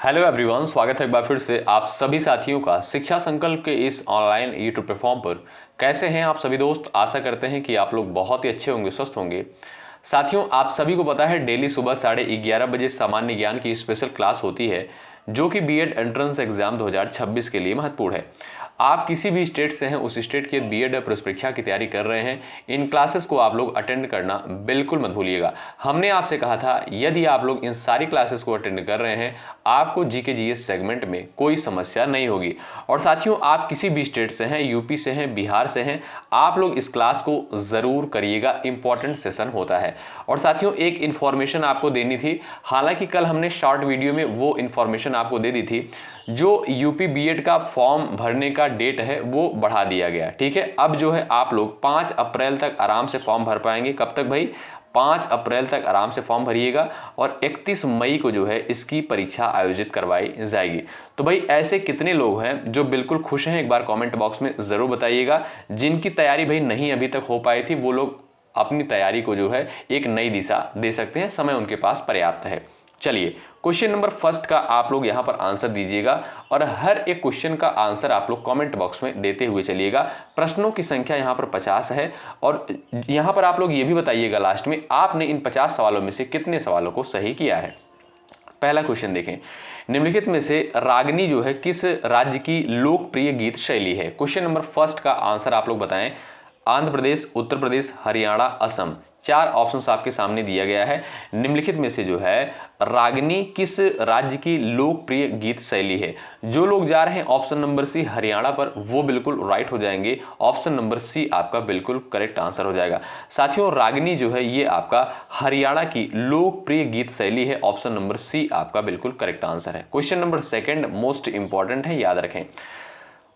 Hello everyone, स्वागत है एक बार फिर से आप सभी साथियों का शिक्षा संकल्प के इस ऑनलाइन यूट्यूब प्लेटफॉर्म पर। कैसे हैं आप सभी दोस्त? आशा करते हैं कि आप लोग बहुत ही अच्छे होंगे, स्वस्थ होंगे। साथियों, आप सभी को पता है डेली सुबह 11:30 बजे सामान्य ज्ञान की स्पेशल क्लास होती है जो कि बीएड एंट्रेंस एग्जाम 2026 के लिए महत्वपूर्ण है। आप किसी भी स्टेट से हैं, उस स्टेट की बीएड प्रवेश परीक्षा की तैयारी कर रहे हैं, इन क्लासेस को आप लोग अटेंड करना बिल्कुल मत भूलिएगा। हमने आपसे कहा था यदि आप लोग इन सारी क्लासेस को अटेंड कर रहे हैं आपको जीके जीएस सेगमेंट में कोई समस्या नहीं होगी। और साथियों, आप किसी भी स्टेट से हैं, यूपी से हैं, बिहार से हैं, आप लोग इस क्लास को जरूर करिएगा, इंपॉर्टेंट सेशन होता है। और साथियों, एक इन्फॉर्मेशन आपको देनी थी, हालांकि कल हमने शॉर्ट वीडियो में वो इन्फॉर्मेशन आपको दे दी थी। जो यूपी बीएड का फॉर्म भरने का डेट है वो बढ़ा दिया गया, ठीक है। अब जो है आप लोग 5 अप्रैल तक आराम से फॉर्म भर पाएंगे। कब तक भाई? 5 अप्रैल तक आराम से फॉर्म भरिएगा और 31 मई को जो है इसकी परीक्षा आयोजित करवाई जाएगी। तो भाई ऐसे कितने लोग हैं जो बिल्कुल खुश हैं, एक बार कमेंट बॉक्स में जरूर बताइएगा। जिनकी तैयारी भाई नहीं अभी तक हो पाई थी वो लोग अपनी तैयारी को जो है एक नई दिशा दे सकते हैं, समय उनके पास पर्याप्त है। चलिए, क्वेश्चन नंबर फर्स्ट का आप लोग यहां पर आंसर दीजिएगा और हर एक क्वेश्चन का आंसर आप लोग कमेंट बॉक्स में देते हुए चलिएगा। प्रश्नों की संख्या यहां पर 50 है और यहां पर आप लोग ये भी बताइएगा लास्ट में आपने इन 50 सवालों में से कितने सवालों को सही किया है। पहला क्वेश्चन देखें, निम्नलिखित में से रागनी जो है किस राज्य की लोकप्रिय गीत शैली है? क्वेश्चन नंबर फर्स्ट का आंसर आप लोग बताएं। आंध्र प्रदेश, उत्तर प्रदेश, हरियाणा, असम, 4 ऑप्शंस आपके सामने दिया गया है। निम्नलिखित में से जो है रागनी किस राज्य की लोकप्रिय गीत शैली है? जो लोग जा रहे हैं ऑप्शन नंबर सी हरियाणा पर वो बिल्कुल राइट हो जाएंगे। ऑप्शन नंबर सी आपका बिल्कुल करेक्ट आंसर हो जाएगा। साथियों, रागनी जो है ये आपका हरियाणा की लोकप्रिय गीत शैली है। ऑप्शन नंबर सी आपका बिल्कुल करेक्ट आंसर है। Question number second most important है, याद रखें।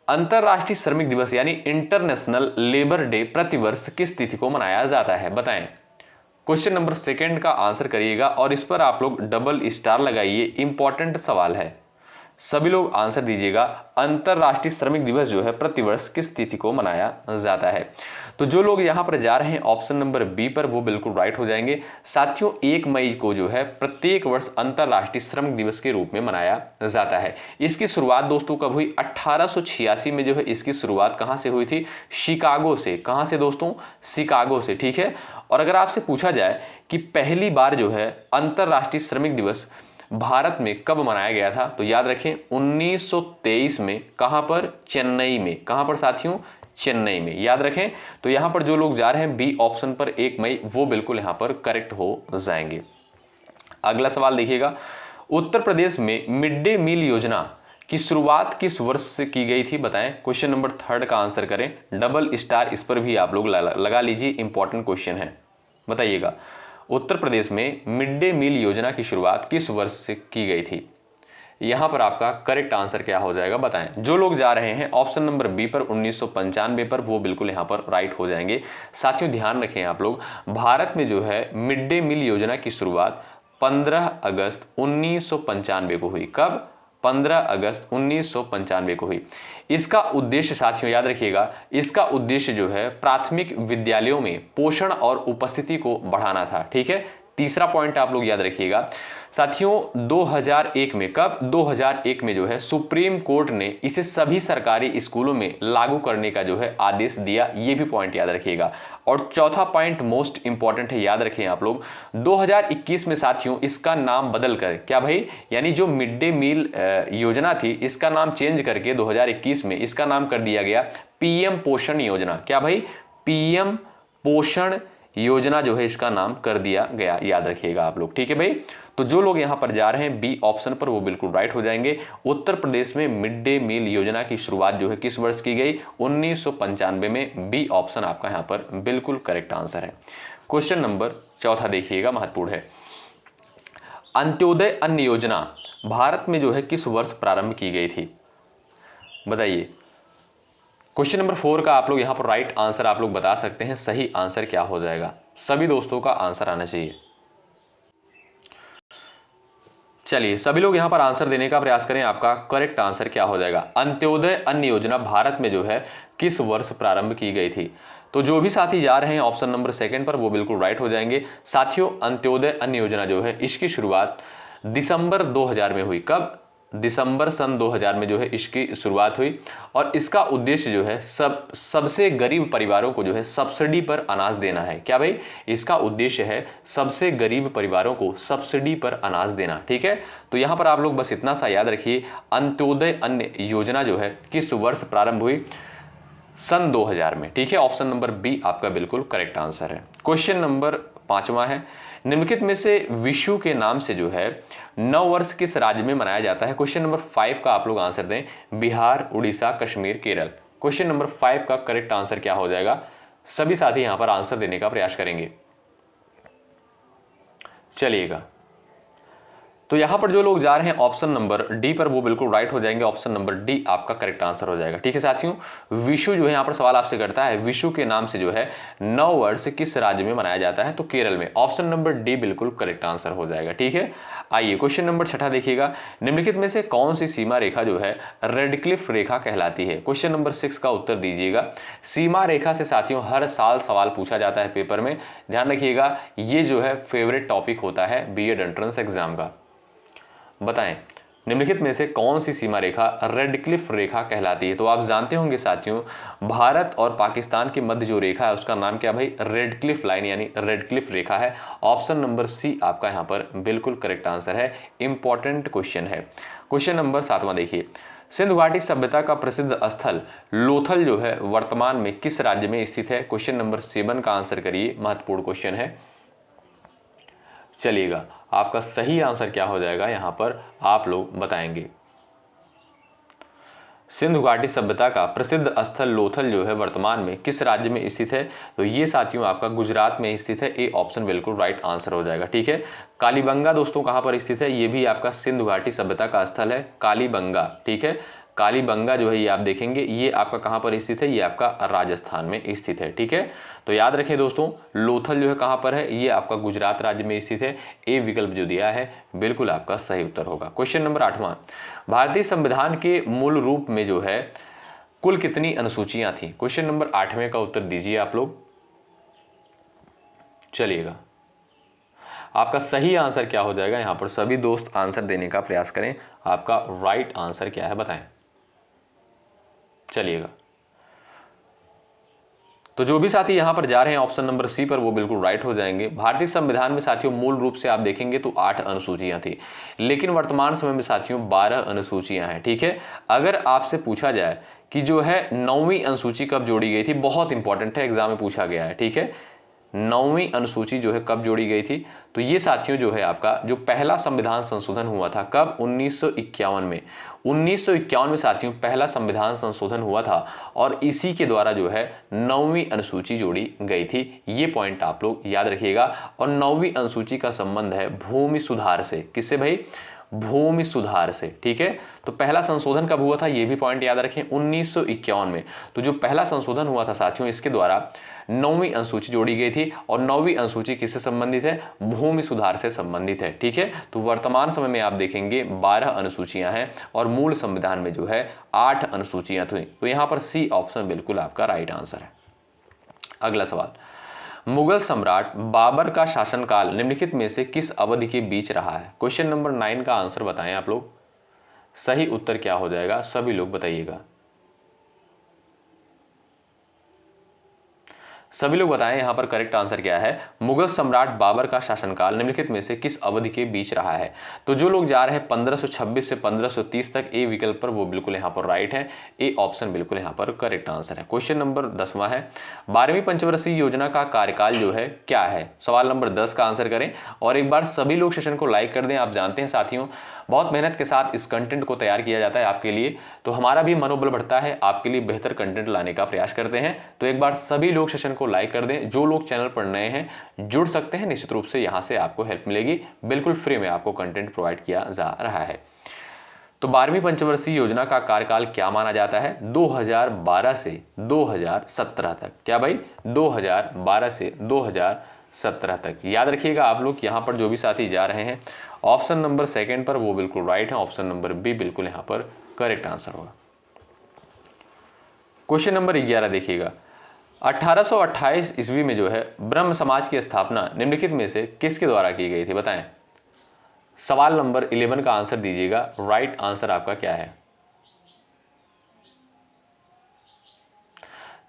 अंतरराष्ट्रीय श्रमिक दिवस यानी इंटरनेशनल लेबर डे प्रतिवर्ष किस तिथि को मनाया जाता है? बताएं। क्वेश्चन नंबर सेकंड का आंसर करिएगा और इस पर आप लोग डबल स्टार लगाइए, इंपॉर्टेंट सवाल है, सभी लोग आंसर दीजिएगा। अंतरराष्ट्रीय श्रमिक दिवस जो है प्रतिवर्ष किस तिथि को मनाया जाता है? तो जो लोग यहां पर जा रहे हैं ऑप्शन नंबर बी पर वो बिल्कुल राइट हो जाएंगे। साथियों, 1 मई को जो है प्रत्येक वर्ष अंतरराष्ट्रीय श्रमिक दिवस के रूप में मनाया जाता है। इसकी शुरुआत दोस्तों कब हुई? 1886 में जो है इसकी शुरुआत कहां से हुई थी? शिकागो से। कहां से दोस्तों? शिकागो से, ठीक है। और अगर आपसे पूछा जाए कि पहली बार जो है अंतरराष्ट्रीय श्रमिक दिवस भारत में कब मनाया गया था, तो याद रखें 1923 में। कहां पर? चेन्नई में। कहां पर साथियों? चेन्नई में, याद रखें। तो यहां पर जो लोग जा रहे हैं बी ऑप्शन पर 1 मई वो बिल्कुल यहां पर करेक्ट हो जाएंगे। अगला सवाल देखिएगा, उत्तर प्रदेश में मिड डे मील योजना की शुरुआत किस वर्ष से की गई थी? बताएं। क्वेश्चन नंबर थर्ड का आंसर करें, डबल स्टार इस पर भी आप लोग लगा लीजिए, इंपॉर्टेंट क्वेश्चन है, बताइएगा। उत्तर प्रदेश में मिड डे मील योजना की शुरुआत किस वर्ष से की गई थी? यहां पर आपका करेक्ट आंसर क्या हो जाएगा? बताएं। जो लोग जा रहे हैं ऑप्शन नंबर बी पर 1995 पर वो बिल्कुल यहां पर राइट हो जाएंगे। साथियों, ध्यान रखें आप लोग, भारत में जो है मिड डे मील योजना की शुरुआत 15 अगस्त 1995 को हुई। कब? 15 अगस्त 1995 को हुई। इसका उद्देश्य साथियों याद रखिएगा, इसका उद्देश्य जो है प्राथमिक विद्यालयों में पोषण और उपस्थिति को बढ़ाना था, ठीक है। तीसरा पॉइंट आप लोग याद रखिएगा साथियों, 2001 में, कब? 2001 में जो है सुप्रीम कोर्ट ने इसे सभी सरकारी स्कूलों में लागू करने का जो है आदेश दिया, ये भी पॉइंट याद रखिएगा। और चौथा पॉइंट मोस्ट इंपॉर्टेंट है, याद रखें आप लोग, 2021 में साथियों इसका नाम बदल कर, क्या भाई, यानी जो मिड डे मील योजना थी इसका नाम चेंज करके 2021 में इसका नाम कर दिया गया पीएम पोषण योजना। क्या भाई? पीएम पोषण योजना जो है इसका नाम कर दिया गया, याद रखिएगा आप लोग, ठीक है भाई। तो जो लोग यहां पर जा रहे हैं बी ऑप्शन पर वो बिल्कुल राइट हो जाएंगे। उत्तर प्रदेश में मिड डे मील योजना की शुरुआत जो है किस वर्ष की गई? 1995 में। बी ऑप्शन आपका यहां पर बिल्कुल करेक्ट आंसर है। क्वेश्चन नंबर चौथा देखिएगा, महत्वपूर्ण है। अंत्योदय अन्न योजना भारत में जो है किस वर्ष प्रारंभ की गई थी? बताइए। क्वेश्चन नंबर 4 का आप लोग यहां पर राइट आंसर आप लोग बता सकते हैं, सही आंसर क्या हो जाएगा? सभी दोस्तों का आंसर आना चाहिए। चलिए, सभी लोग यहां पर आंसर देने का प्रयास करें, आपका करेक्ट आंसर क्या हो जाएगा? अंत्योदय अन्न योजना भारत में जो है किस वर्ष प्रारंभ की गई थी? तो जो भी साथी जा रहे हैं ऑप्शन नंबर सेकंड पर वो बिल्कुल राइट हो जाएंगे। साथियों, अंत्योदय अन्न योजना जो है इसकी शुरुआत दिसंबर 2000 में हुई। कब? दिसंबर सन 2000 में जो है इसकी शुरुआत हुई और इसका उद्देश्य जो है सबसे गरीब परिवारों को जो है सब्सिडी पर अनाज देना है। क्या भाई, इसका उद्देश्य है सबसे गरीब परिवारों को सब्सिडी पर अनाज देना। ठीक है, तो यहाँ पर आप लोग बस इतना सा याद रखिए, अंत्योदय अन्न योजना जो है किस वर्ष प्रारंभ हुई? सन 2000 में। ठीक है, ऑप्शन नंबर बी आपका बिल्कुल करेक्ट आंसर है। क्वेश्चन नंबर 5वां है, निम्नलिखित में से विशु के नाम से जो है नव वर्ष किस राज्य में मनाया जाता है? क्वेश्चन नंबर 5 का आप लोग आंसर दें, बिहार, उड़ीसा, कश्मीर, केरल। क्वेश्चन नंबर 5 का करेक्ट आंसर क्या हो जाएगा? सभी साथी यहां पर आंसर देने का प्रयास करेंगे। चलिएगा, तो यहां पर जो लोग जा रहे हैं ऑप्शन नंबर डी पर वो बिल्कुल राइट हो जाएंगे। ऑप्शन नंबर डी आपका करेक्ट आंसर हो जाएगा। ठीक है साथियों, विशु जो है यहां पर सवाल आपसे करता है, विशु के नाम से जो है नव वर्ष किस राज्य में मनाया जाता है? तो केरल में। ऑप्शन नंबर डी बिल्कुल करेक्ट आंसर हो जाएगा। ठीक है, आइए क्वेश्चन नंबर 6 देखिएगा, निम्नलिखित में से कौन सी सीमा रेखा जो है रेडक्लिफ रेखा कहलाती है? क्वेश्चन नंबर 6 का उत्तर दीजिएगा। सीमा रेखा से साथियों हर साल सवाल पूछा जाता है पेपर में, ध्यान रखिएगा, ये जो है फेवरेट टॉपिक होता है बीएड एंट्रेंस एग्जाम का। बताएं, निम्नलिखित में से कौन सी सीमा रेखा रेडक्लिफ रेखा कहलाती है? तो आप जानते होंगे साथियों, भारत और पाकिस्तान के मध्य जो रेखा है उसका नाम क्या भाई? रेडक्लिफ लाइन यानी रेडक्लिफ रेखा है। ऑप्शन नंबर सी आपका यहां पर बिल्कुल करेक्ट आंसर है। इंपॉर्टेंट क्वेश्चन है। क्वेश्चन नंबर 7वां देखिए, सिंधु घाटी सभ्यता का प्रसिद्ध स्थल लोथल जो है वर्तमान में किस राज्य में स्थित है? क्वेश्चन नंबर 7 का आंसर करिए, महत्वपूर्ण क्वेश्चन है। चलिएगा, आपका सही आंसर क्या हो जाएगा यहां पर आप लोग बताएंगे। सिंधु घाटी सभ्यता का प्रसिद्ध स्थल लोथल जो है वर्तमान में किस राज्य में स्थित है? तो ये साथियों आपका गुजरात में स्थित है। ए ऑप्शन बिल्कुल राइट आंसर हो जाएगा। ठीक है, कालीबंगा दोस्तों कहां पर स्थित है? ये भी आपका सिंधु घाटी सभ्यता का स्थल है, कालीबंगा। ठीक है, कालीबंगा जो है ये आप देखेंगे, ये आपका कहां पर स्थित है? ये आपका राजस्थान में स्थित है। ठीक है, तो याद रखें दोस्तों, लोथल जो है कहां पर है? ये आपका गुजरात राज्य में स्थित है। ए विकल्प जो दिया है बिल्कुल आपका सही उत्तर होगा। क्वेश्चन नंबर 8वां, भारतीय संविधान के मूल रूप में जो है कुल कितनी अनुसूचियां थी? क्वेश्चन नंबर 8वें का उत्तर दीजिए आप लोग। चलिएगा, आपका सही आंसर क्या हो जाएगा? यहां पर सभी दोस्त आंसर देने का प्रयास करें, आपका राइट आंसर क्या है बताएं। चलिएगा, तो जो भी साथी यहां पर जा रहे हैं ऑप्शन नंबर सी पर वो बिल्कुल राइट हो जाएंगे। भारतीय संविधान में साथियों मूल रूप से आप देखेंगे तो 8 अनुसूचियां थी, लेकिन वर्तमान समय में साथियों 12 अनुसूचियां हैं। ठीक है, अगर आपसे पूछा जाए कि जो है 9वीं अनुसूची कब जोड़ी गई थी, बहुत इंपॉर्टेंट है, एग्जाम में पूछा गया है। ठीक है, 9वीं अनुसूची जो है कब जोड़ी गई थी? तो ये साथियों जो है आपका जो पहला संविधान संशोधन हुआ था कब? 1951 में। 1951 में साथियों पहला संविधान संशोधन हुआ था और इसी के द्वारा जो है 9वीं अनुसूची जोड़ी गई थी। ये पॉइंट आप लोग याद रखिएगा। और 9वीं अनुसूची का संबंध है भूमि सुधार से। किससे भाई? भूमि सुधार से। ठीक है, तो पहला संशोधन कब हुआ था ये भी पॉइंट याद रखें, 1951 में। तो जो पहला संशोधन हुआ था साथियों, इसके द्वारा 9वीं अनुसूची जोड़ी गई थी और 9वीं अनुसूची किससे संबंधित है? भूमि सुधार से संबंधित है। ठीक है, तो वर्तमान समय में आप देखेंगे 12 अनुसूचियां हैं और मूल संविधान में जो है 8 अनुसूचियां थी। तो यहां पर सी ऑप्शन बिल्कुल आपका राइट आंसर है। अगला सवाल, मुगल सम्राट बाबर का शासनकाल निम्नलिखित में से किस अवधि के बीच रहा है? क्वेश्चन नंबर 9 का आंसर बताएं आप लोग। सही उत्तर क्या हो जाएगा सभी लोग बताइएगा। सभी लोग बताएं यहां पर करेक्ट आंसर क्या है। मुगल सम्राट बाबर का शासनकाल निम्नलिखित में से किस अवधि के बीच रहा है? तो जो लोग जा रहे हैं 1526 से 1530 तक, ए विकल्प पर वो बिल्कुल यहां पर राइट है। ए ऑप्शन बिल्कुल यहां पर करेक्ट आंसर है। क्वेश्चन नंबर 10वां है, 12वीं पंचवर्षीय योजना का कार्यकाल जो है क्या है? सवाल नंबर 10 का आंसर करें और एक बार सभी लोग सेशन को लाइक कर दें। आप जानते हैं साथियों, बहुत मेहनत के साथ इस कंटेंट को तैयार किया जाता है आपके लिए, तो हमारा भी मनोबल बढ़ता है, आपके लिए बेहतर कंटेंट लाने का प्रयास करते हैं। तो एक बार सभी लोग सेशन को लाइक कर दें। जो लोग चैनल पर नए हैं जुड़ सकते हैं, निश्चित रूप से यहां से आपको हेल्प मिलेगी, बिल्कुल फ्री में आपको कंटेंट प्रोवाइड किया जा रहा है। तो 12वीं पंचवर्षीय योजना का कार्यकाल क्या माना जाता है? 2012 से 2017 तक। क्या भाई? 2012 से 2017 तक। याद रखिएगा आप लोग, यहां पर जो भी साथी जा रहे हैं ऑप्शन नंबर 2 पर वो बिल्कुल राइट है। ऑप्शन नंबर बी बिल्कुल यहां पर करेक्ट आंसर होगा। क्वेश्चन नंबर 11 देखिएगा, 1828 ईस्वी में जो है ब्रह्म समाज की स्थापना निम्नलिखित में से किसके द्वारा की गई थी? बताएं। सवाल नंबर 11 का आंसर दीजिएगा, राइट आंसर आपका क्या है?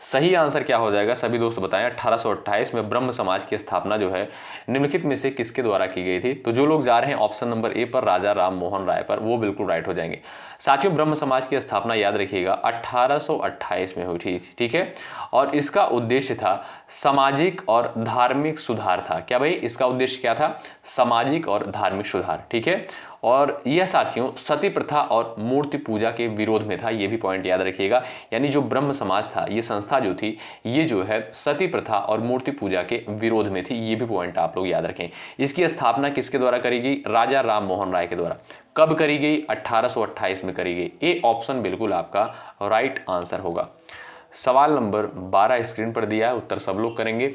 सही आंसर क्या हो जाएगा सभी दोस्त बताएं। 1828 में ब्रह्म समाज की स्थापना जो है निम्नलिखित में से किसके द्वारा की गई थी? तो जो लोग जा रहे हैं ऑप्शन नंबर ए पर, राजा राम मोहन राय पर, वो बिल्कुल राइट हो जाएंगे। साथियों, ब्रह्म समाज की स्थापना याद रखिएगा 1828 में हुई थी, ठीक है। और इसका उद्देश्य था सामाजिक और धार्मिक सुधार था। क्या भाई, इसका उद्देश्य क्या था? सामाजिक और धार्मिक सुधार, ठीक है। और यह साथियों सती प्रथा और मूर्ति पूजा के विरोध में था, यह भी पॉइंट याद रखिएगा। यानी जो ब्रह्म समाज था, ये संस्था जो थी, ये जो है सती प्रथा और मूर्ति पूजा के विरोध में थी, ये भी पॉइंट आप लोग याद रखें। इसकी स्थापना किसके द्वारा करी गई? राजा राम मोहन राय के द्वारा। कब करी गई? 1828 में करी गई। ए ऑप्शन बिल्कुल आपका राइट आंसर होगा। सवाल नंबर 12 स्क्रीन पर दिया है, उत्तर सब लोग करेंगे।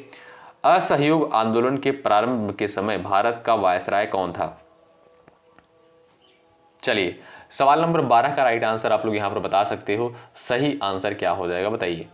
असहयोग आंदोलन के प्रारंभ के समय भारत का वायसराय कौन था? चलिए, सवाल नंबर 12 का राइट आंसर आप लोग यहां पर बता सकते हो। सही आंसर क्या हो जाएगा बताइए।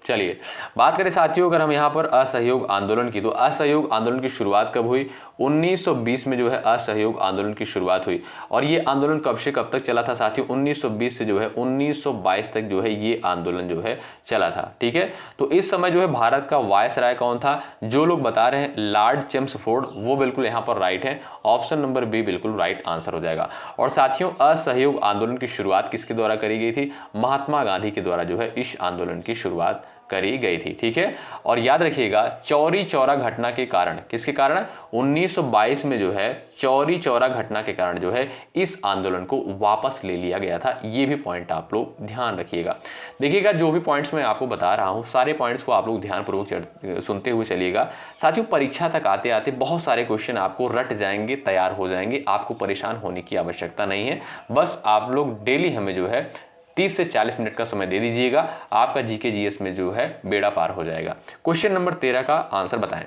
चलिए, बात करें साथियों अगर हम यहाँ पर असहयोग आंदोलन की, तो असहयोग आंदोलन की शुरुआत कब हुई? 1920 में जो है असहयोग आंदोलन की शुरुआत हुई। और ये आंदोलन कब से कब तक चला था साथियों? 1920 से जो है 1922 तक जो है ये आंदोलन जो है चला था, ठीक है। तो इस समय जो है भारत का वायसराय कौन था? जो लोग बता रहे हैं लॉर्ड चेम्सफोर्ड, वो बिल्कुल यहाँ पर राइट है। ऑप्शन नंबर बी बिल्कुल राइट आंसर हो जाएगा। और साथियों, असहयोग आंदोलन की शुरुआत किसके द्वारा करी गई थी? महात्मा गांधी के द्वारा जो है इस आंदोलन की शुरुआत करी गई थी, ठीक है। और याद रखिएगा चौरी चौरा घटना के कारण, किसके कारण? 1922 में जो है चौरी चौरा घटना के कारण जो है इस आंदोलन को वापस ले लिया गया था। ये भी पॉइंट आप लोग ध्यान रखिएगा। देखिएगा, जो भी पॉइंट्स मैं आपको बता रहा हूं, सारे पॉइंट्स को आप लोग ध्यानपूर्वक सुनते हुए चलिएगा। साथियों, परीक्षा तक आते आते बहुत सारे क्वेश्चन आपको रट जाएंगे, तैयार हो जाएंगे। आपको परेशान होने की आवश्यकता नहीं है। बस आप लोग डेली हमें जो है 30 से 40 मिनट का समय दे दीजिएगा, आपका जीके जीएस में जो है बेड़ा पार हो जाएगा। क्वेश्चन नंबर 13 का आंसर बताएं।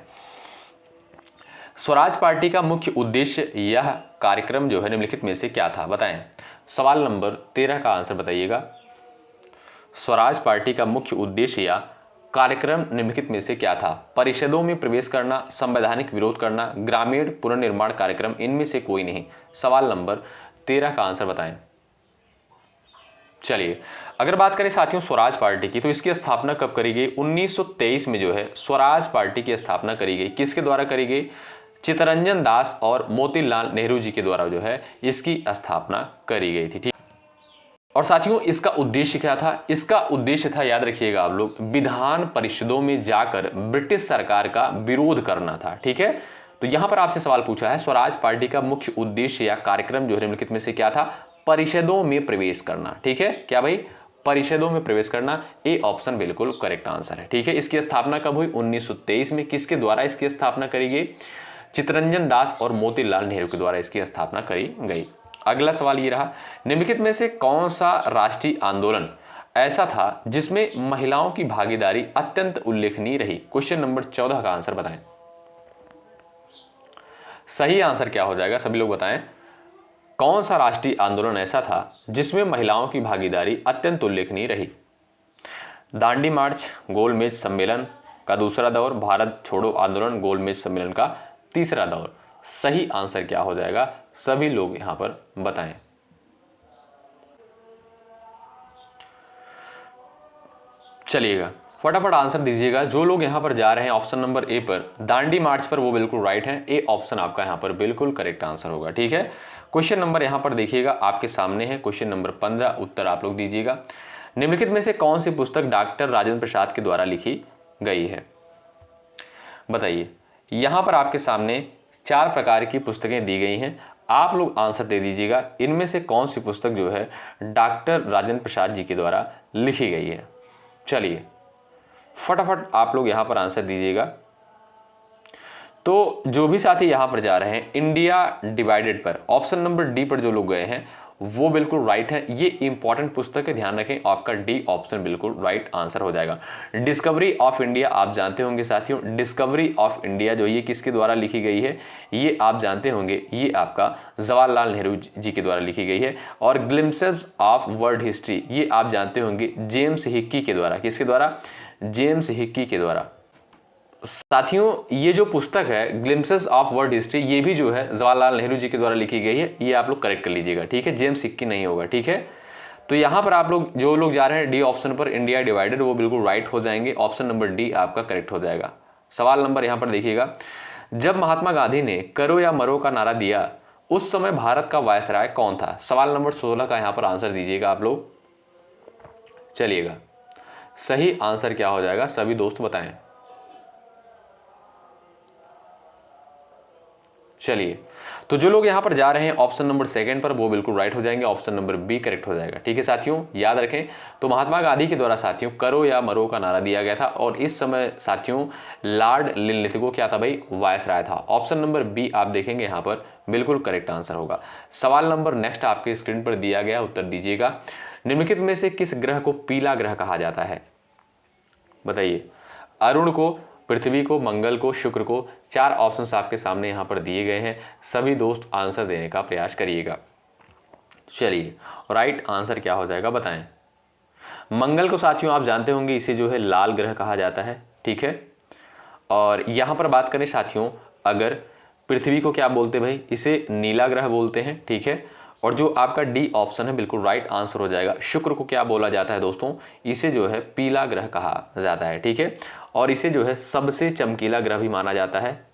स्वराज पार्टी का मुख्य उद्देश्य यह कार्यक्रम जो है निम्नलिखित में से क्या था? बताएं। सवाल नंबर 13 का आंसर बताइएगा। स्वराज पार्टी का मुख्य उद्देश्य या कार्यक्रम निम्नलिखित में से क्या था? परिषदों में प्रवेश करना, संवैधानिक विरोध करना, ग्रामीण पुनर्निर्माण कार्यक्रम, इनमें से कोई नहीं। सवाल नंबर 13 का आंसर बताएं। चलिए, अगर बात करें साथियों स्वराज पार्टी की, तो इसकी स्थापना कब करी गई? 1923 में जो है स्वराज पार्टी की स्थापना करी गई। किसके द्वारा करी गई? चित्तरंजन दास और मोतीलाल नेहरू जी के द्वारा जो है इसकी स्थापना करी गई थी, ठीक। और साथियों, इसका उद्देश्य क्या था? इसका उद्देश्य था, याद रखिएगा आप लोग, विधान परिषदों में जाकर ब्रिटिश सरकार का विरोध करना था, ठीक है। तो यहां पर आपसे सवाल पूछा है, स्वराज पार्टी का मुख्य उद्देश्य या कार्यक्रम जो है निम्नलिखित में से क्या था? परिषदों में प्रवेश करना, ठीक है। क्या भाई? परिषदों में प्रवेश करना। ए ऑप्शन बिल्कुल करेक्ट आंसर है, ठीक है। इसकी स्थापना कब हुई? 1923 में। किसके द्वारा इसकी स्थापना करी गई? चित्तरंजन दास और मोतीलाल नेहरू के द्वारा इसकी स्थापना करी गई। अगला सवाल ये रहा, निम्नलिखित में से कौन सा राष्ट्रीय आंदोलन ऐसा था जिसमें महिलाओं की भागीदारी अत्यंत उल्लेखनीय रही? क्वेश्चन नंबर 14 का आंसर बताएं। सही आंसर क्या हो जाएगा सभी लोग बताएं। कौन सा राष्ट्रीय आंदोलन ऐसा था जिसमें महिलाओं की भागीदारी अत्यंत उल्लेखनीय रही? दांडी मार्च, गोलमेज सम्मेलन का दूसरा दौर, भारत छोड़ो आंदोलन, गोलमेज सम्मेलन का तीसरा दौर। सही आंसर क्या हो जाएगा सभी लोग यहां पर बताएं। चलिएगा, फटाफट आंसर दीजिएगा। जो लोग यहां पर जा रहे हैं ऑप्शन नंबर ए पर, दांडी मार्च पर, वो बिल्कुल राइट है। ए ऑप्शन आपका यहां पर बिल्कुल करेक्ट आंसर होगा, ठीक है। क्वेश्चन नंबर यहां पर देखिएगा आपके सामने है, क्वेश्चन नंबर 15, उत्तर आप लोग दीजिएगा। निम्नलिखित में से कौन सी पुस्तक डॉक्टर राजेंद्र प्रसाद के द्वारा लिखी गई है? बताइए। यहां पर आपके सामने 4 प्रकार की पुस्तकें दी गई हैं, आप लोग आंसर दे दीजिएगा इनमें से कौन सी पुस्तक जो है डॉक्टर राजेंद्र प्रसाद जी के द्वारा लिखी गई है। चलिए, फटाफट आप लोग यहां पर आंसर दीजिएगा। तो जो भी साथी यहां पर जा रहे हैं इंडिया डिवाइडेड पर, ऑप्शन नंबर डी पर जो लोग गए हैं वो बिल्कुल राइट है। ये इंपॉर्टेंट पुस्तक है, ध्यान रखें, आपका डी ऑप्शन बिल्कुल राइट आंसर हो जाएगा। डिस्कवरी ऑफ इंडिया आप जानते होंगे साथियों, डिस्कवरी ऑफ इंडिया जो ये किसके द्वारा लिखी गई है ये आप जानते होंगे, ये आपका जवाहरलाल नेहरू जी के द्वारा लिखी गई है। और ग्लिम्पसेस ऑफ वर्ल्ड हिस्ट्री ये आप जानते होंगे जेम्स हिक्की के द्वारा। किसके द्वारा? जेम्स हिक्की के द्वारा। साथियों ये जो पुस्तक है ग्लिम्पसेस ऑफ वर्ल्ड हिस्ट्री, ये भी जो है जवाहरलाल नेहरू जी के द्वारा लिखी गई है, ये आप लोग करेक्ट कर लीजिएगा, ठीक है। जेम्स सिक्की नहीं होगा, ठीक है। तो यहां पर आप लोग जो लोग जा रहे हैं डी ऑप्शन पर, इंडिया डिवाइडेड, वो बिल्कुल राइट हो जाएंगे। ऑप्शन नंबर डी आपका करेक्ट हो जाएगा। सवाल नंबर यहां पर देखिएगा, जब महात्मा गांधी ने करो या मरो का नारा दिया उस समय भारत का वायसराय कौन था? सवाल नंबर 16 का यहां पर आंसर दीजिएगा आप लोग। चलिएगा, सही आंसर क्या हो जाएगा सभी दोस्त बताएं। चलिए, तो जो लोग यहां पर जा रहे हैं ऑप्शन नंबर सेकंड पर, वो बिल्कुल राइट हो जाएंगे। ऑप्शन नंबर बी करेक्ट हो जाएगा, ठीक है साथियों। याद रखें, तो महात्मा गांधी के द्वारा साथियों करो या मरो का नारा दिया गया था, और इस समय साथियों लॉर्ड लिनलिथगो क्या था भाई? वायसराय था। ऑप्शन नंबर बी आप देखेंगे यहां पर बिल्कुल करेक्ट आंसर होगा। सवाल नंबर नेक्स्ट आपके स्क्रीन पर दिया गया, उत्तर दीजिएगा। निम्नलिखित में से किस ग्रह को पीला ग्रह कहा जाता है? बताइए। अरुण को, पृथ्वी को, मंगल को, शुक्र को। 4 ऑप्शंस आपके सामने यहां पर दिए गए हैं, सभी दोस्त आंसर देने का प्रयास करिएगा। चलिए, राइट आंसर क्या हो जाएगा बताएं। मंगल को साथियों आप जानते होंगे, इसे जो है लाल ग्रह कहा जाता है, ठीक है। और यहां पर बात करें साथियों, अगर पृथ्वी को क्या बोलते भाई? इसे नीला ग्रह बोलते हैं, ठीक है। और जो आपका डी ऑप्शन है बिल्कुल राइट आंसर हो जाएगा। शुक्र को क्या बोला जाता है दोस्तों? इसे जो है पीला ग्रह कहा जाता है, ठीक है। और इसे जो है सबसे चमकीला ग्रह भी माना जाता है,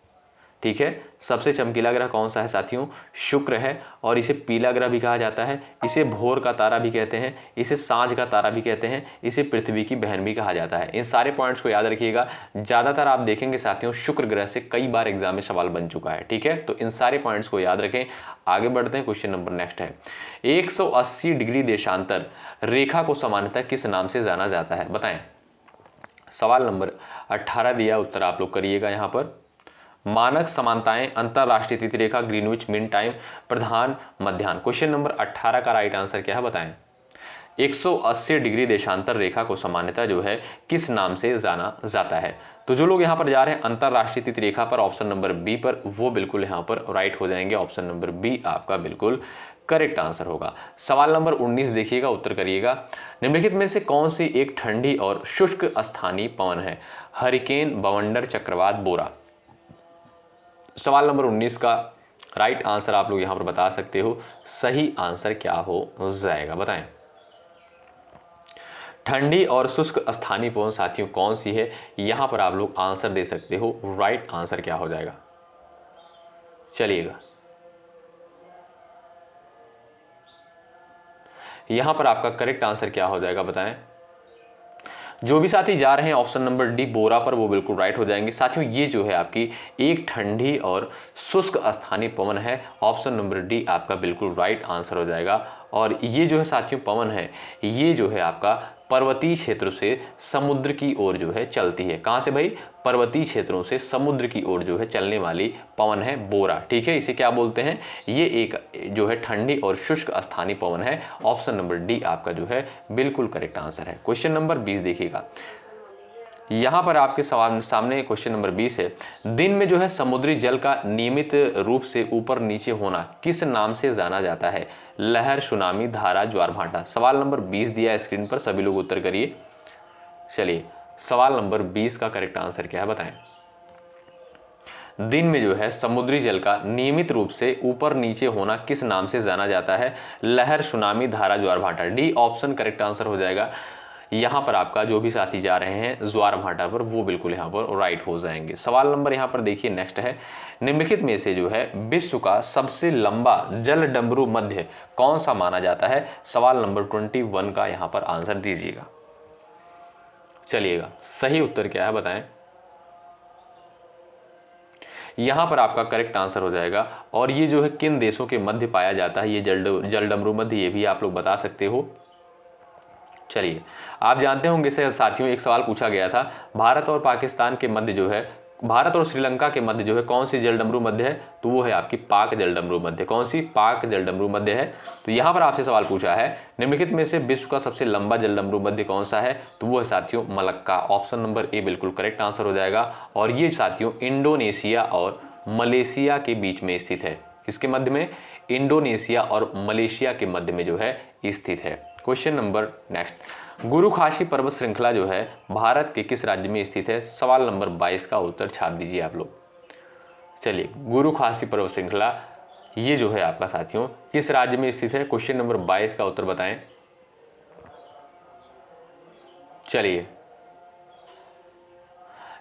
ठीक है। सबसे चमकीला ग्रह कौन सा है साथियों? शुक्र है। और इसे पीला ग्रह भी कहा जाता है, इसे भोर का तारा भी कहते हैं, इसे सांझ का तारा भी कहते हैं, इसे पृथ्वी की बहन भी कहा जाता है। इन सारे पॉइंट्स को याद रखिएगा। ज़्यादातर आप देखेंगे साथियों शुक्र ग्रह से कई बार एग्जाम में सवाल बन चुका है, ठीक है। तो इन सारे पॉइंट्स को याद रखें। आगे बढ़ते हैं, क्वेश्चन नंबर नेक्स्ट है, 180 डिग्री देशांतर रेखा को सामान्यतः किस नाम से जाना जाता है? बताएं। सवाल नंबर 18 दिया, उत्तर आप लोग करिएगा यहाँ पर। मानक समानताएं, अंतरराष्ट्रीय तिथि रेखा, ग्रीनविच मीन टाइम, प्रधान मध्याह्न। क्वेश्चन नंबर 18 का राइट आंसर क्या है बताएं। 180 डिग्री देशांतर रेखा को सामान्यतः जो है किस नाम से जाना जाता है? तो जो लोग यहाँ पर जा रहे हैं अंतरराष्ट्रीय तिथि रेखा पर, ऑप्शन नंबर बी पर, वो बिल्कुल यहाँ पर राइट हो जाएंगे। ऑप्शन नंबर बी आपका बिल्कुल करेक्ट आंसर होगा। सवाल नंबर 19 देखिएगा, उत्तर करिएगा। निम्नलिखित में से कौन सी एक ठंडी और शुष्क स्थानीय पवन है? हरिकेन, बवंडर, चक्रवात, बोरा। सवाल नंबर 19 का राइट आंसर आप लोग यहां पर बता सकते हो। सही आंसर क्या हो जाएगा बताएं। ठंडी और शुष्क स्थानीय पवन साथियों कौन सी है? यहां पर आप लोग आंसर दे सकते हो। राइट आंसर क्या हो जाएगा? चलिएगा, यहां पर आपका करेक्ट आंसर क्या हो जाएगा बताएं। जो भी साथी जा रहे हैं ऑप्शन नंबर डी बोरा पर, वो बिल्कुल राइट हो जाएंगे। साथियों ये जो है आपकी एक ठंडी और शुष्क स्थानीय पवन है। ऑप्शन नंबर डी आपका बिल्कुल राइट आंसर हो जाएगा। और ये जो है साथियों पवन है, ये जो है आपका पर्वतीय क्षेत्र से समुद्र की ओर जो है चलती है। कहाँ से भाई? पर्वतीय क्षेत्रों से समुद्र की ओर जो है चलने वाली पवन है बोरा, ठीक है। इसे क्या बोलते हैं? ये एक जो है ठंडी और शुष्क स्थानीय पवन है। ऑप्शन नंबर डी आपका जो है बिल्कुल करेक्ट आंसर है। क्वेश्चन नंबर 20 देखिएगा, यहां पर आपके सवाल सामने क्वेश्चन नंबर 20 है। दिन में जो है समुद्री जल का नियमित रूप से ऊपर नीचे होना किस नाम से जाना जाता है? लहर, सुनामी, धारा, ज्वार भाटा। सवाल नंबर 20 दिया है स्क्रीन पर, सभी लोग उत्तर करिए। चलिए, सवाल नंबर 20 का करेक्ट आंसर क्या है बताएं। दिन में जो है समुद्री जल का नियमित रूप से ऊपर नीचे होना किस नाम से जाना जाता है? लहर, सुनामी, धारा, ज्वार भाटा। डी ऑप्शन करेक्ट आंसर हो जाएगा। यहां पर आपका जो भी साथी जा रहे हैं ज्वार भाटा पर, वो बिल्कुल यहां पर राइट हो जाएंगे। सवाल नंबर यहां पर देखिए नेक्स्ट है, निम्नलिखित में से जो है विश्व का सबसे लंबा जल डमरू मध्य कौन सा माना जाता है? सवाल नंबर 21 का यहां पर आंसर दीजिएगा। चलिएगा, सही उत्तर क्या है बताएं। यहां पर आपका करेक्ट आंसर हो जाएगा। और ये जो है किन देशों के मध्य पाया जाता है ये जल डमरू मध्य, ये भी आप लोग बता सकते हो। चलिए, आप जानते होंगे से साथियों एक सवाल पूछा गया था, भारत और पाकिस्तान के मध्य जो है, भारत और श्रीलंका के मध्य जो है कौन सी जल डमरू मध्य है? तो वो है आपकी पाक जल डमरू मध्य। कौन सी? पाक जल डमरू मध्य है। तो यहां पर आपसे सवाल पूछा है, निम्नलिखित में से विश्व का सबसे लंबा जल डमरू मध्य कौन सा है? तो वो है साथियों मलक्का। ऑप्शन नंबर ए बिल्कुल करेक्ट आंसर हो जाएगा। और ये साथियों इंडोनेशिया और मलेशिया के बीच में स्थित है। किसके मध्य में? इंडोनेशिया और मलेशिया के मध्य में जो है स्थित है। क्वेश्चन नंबर नेक्स्ट, गुरु खासी पर्वत श्रृंखला जो है भारत के किस राज्य में स्थित है? सवाल नंबर 22 का उत्तर छाप दीजिए आप लोग। चलिए, गुरु खासी पर्वत श्रृंखला ये जो है आपका साथियों किस राज्य में स्थित है? क्वेश्चन नंबर 22 का उत्तर बताएं। चलिए,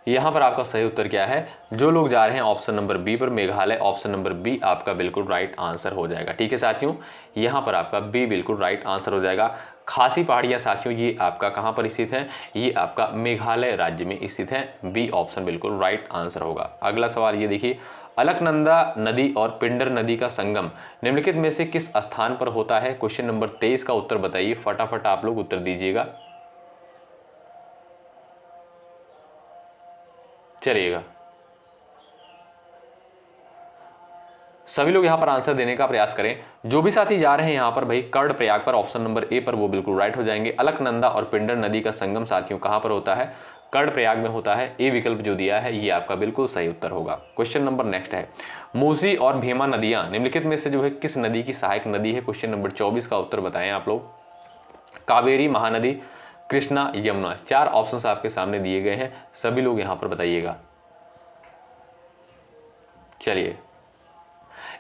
यहां पर आपका सही उत्तर क्या है? जो लोग जा रहे हैं ऑप्शन नंबर बी पर, मेघालय, ऑप्शन नंबर बी आपका बिल्कुल राइट आंसर हो जाएगा। ठीक है साथियों, यहां पर आपका बी बिल्कुल राइट आंसर हो जाएगा। खासी पहाड़ियां साथियों ये आपका कहां पर स्थित है? ये आपका मेघालय राज्य में स्थित है। बी ऑप्शन बिल्कुल राइट आंसर होगा। अगला सवाल ये देखिए, अलकनंदा नदी और पिंडर नदी का संगम निम्नलिखित में से किस स्थान पर होता है? क्वेश्चन नंबर 23 का उत्तर बताइए, फटाफट आप लोग उत्तर दीजिएगा। चलिएगा, सभी लोग यहां पर आंसर देने का प्रयास करें। जो भी साथी जा रहे हैं यहां पर भाई कर्णप्रयाग पर, ऑप्शन नंबर ए पर, वो बिल्कुल राइट हो जाएंगे। अलकनंदा और पिंडर नदी का संगम साथियों कहां पर होता है? कर्णप्रयाग में होता है। ए विकल्प जो दिया है ये आपका बिल्कुल सही उत्तर होगा। क्वेश्चन नंबर नेक्स्ट है, मूसी और भीमा नदियां निम्नलिखित में से जो है किस नदी की सहायक नदी है? क्वेश्चन नंबर 24 का उत्तर बताएं आप लोग। कावेरी, महानदी, कृष्णा, यमुना। 4 ऑप्शंस आपके सामने दिए गए हैं, सभी लोग यहां पर बताइएगा। चलिए,